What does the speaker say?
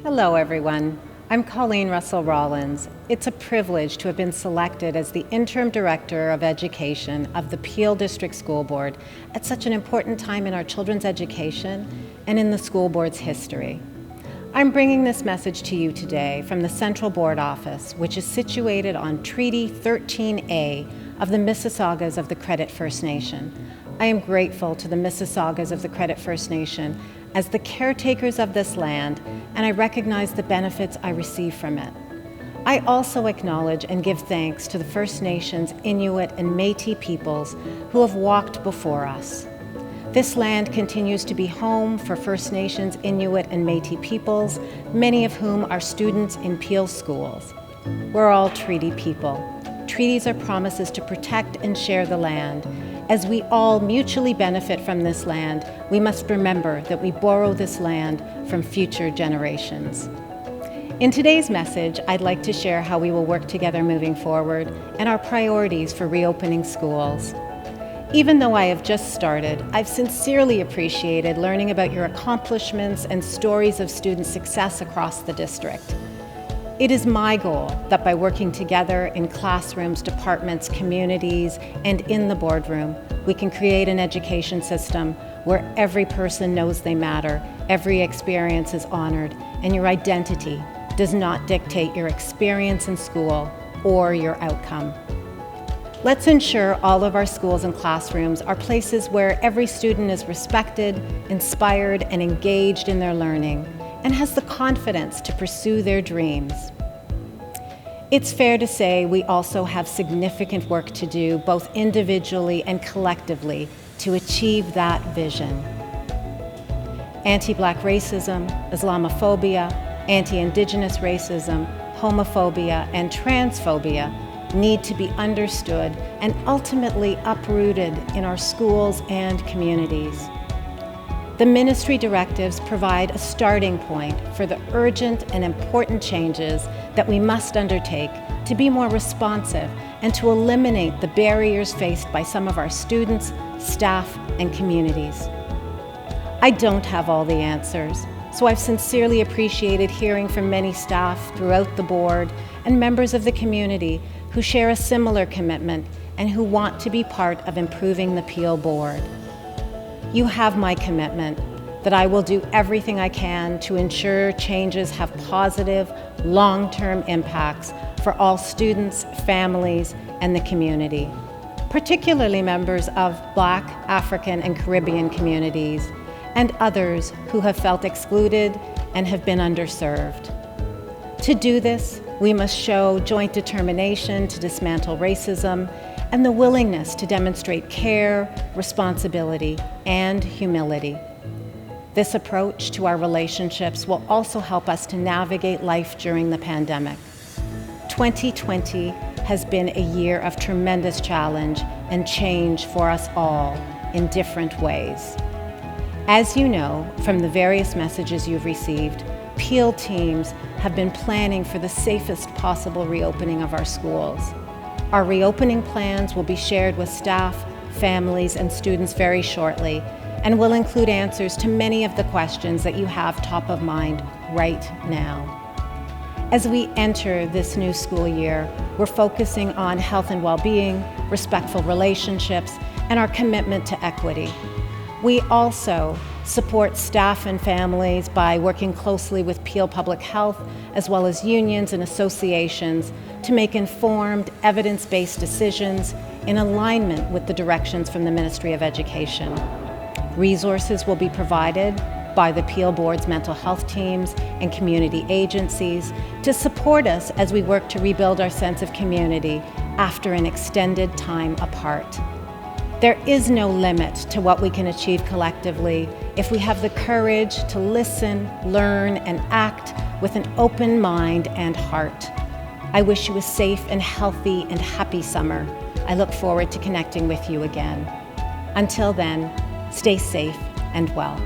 Hello, everyone. I'm Colleen Russell-Rawlins. It's a privilege to have been selected as the Interim Director of Education of the Peel District School Board at such an important time in our children's education and in the school board's history. I'm bringing this message to you today from the Central Board Office, which is situated on Treaty 13A of the Mississaugas of the Credit First Nation. I am grateful to the Mississaugas of the Credit First Nation as the caretakers of this land, and I recognize the benefits I receive from it. I also acknowledge and give thanks to the First Nations, Inuit, and Métis peoples who have walked before us. This land continues to be home for First Nations, Inuit, and Métis peoples, many of whom are students in Peel schools. We're all treaty people. Treaties are promises to protect and share the land. As we all mutually benefit from this land, we must remember that we borrow this land from future generations. In today's message, I'd like to share how we will work together moving forward and our priorities for reopening schools. Even though I have just started, I've sincerely appreciated learning about your accomplishments and stories of student success across the district. It is my goal that by working together in classrooms, departments, communities, and in the boardroom, we can create an education system where every person knows they matter, every experience is honored, and your identity does not dictate your experience in school or your outcome. Let's ensure all of our schools and classrooms are places where every student is respected, inspired, and engaged in their learning, and has the confidence to pursue their dreams. It's fair to say we also have significant work to do, both individually and collectively, to achieve that vision. Anti-Black racism, Islamophobia, anti-Indigenous racism, homophobia, and transphobia need to be understood and ultimately uprooted in our schools and communities. The ministry directives provide a starting point for the urgent and important changes that we must undertake to be more responsive and to eliminate the barriers faced by some of our students, staff, and communities. I don't have all the answers, so I've sincerely appreciated hearing from many staff throughout the board and members of the community who share a similar commitment and who want to be part of improving the Peel board. You have my commitment that I will do everything I can to ensure changes have positive, long-term impacts for all students, families, and the community, particularly members of Black, African, and Caribbean communities, and others who have felt excluded and have been underserved. To do this, we must show joint determination to dismantle racism and the willingness to demonstrate care, responsibility, and humility. This approach to our relationships will also help us to navigate life during the pandemic. 2020 has been a year of tremendous challenge and change for us all in different ways. As you know from the various messages you've received, Peel teams have been planning for the safest possible reopening of our schools. Our reopening plans will be shared with staff, families, and students very shortly, and will include answers to many of the questions that you have top of mind right now. As we enter this new school year, we're focusing on health and well-being, respectful relationships, and our commitment to equity. We also support staff and families by working closely with Peel Public Health, as well as unions and associations, to make informed, evidence-based decisions in alignment with the directions from the Ministry of Education. Resources will be provided by the Peel Board's mental health teams and community agencies to support us as we work to rebuild our sense of community after an extended time apart. There is no limit to what we can achieve collectively if we have the courage to listen, learn, and act with an open mind and heart. I wish you a safe and healthy and happy summer. I look forward to connecting with you again. Until then, stay safe and well.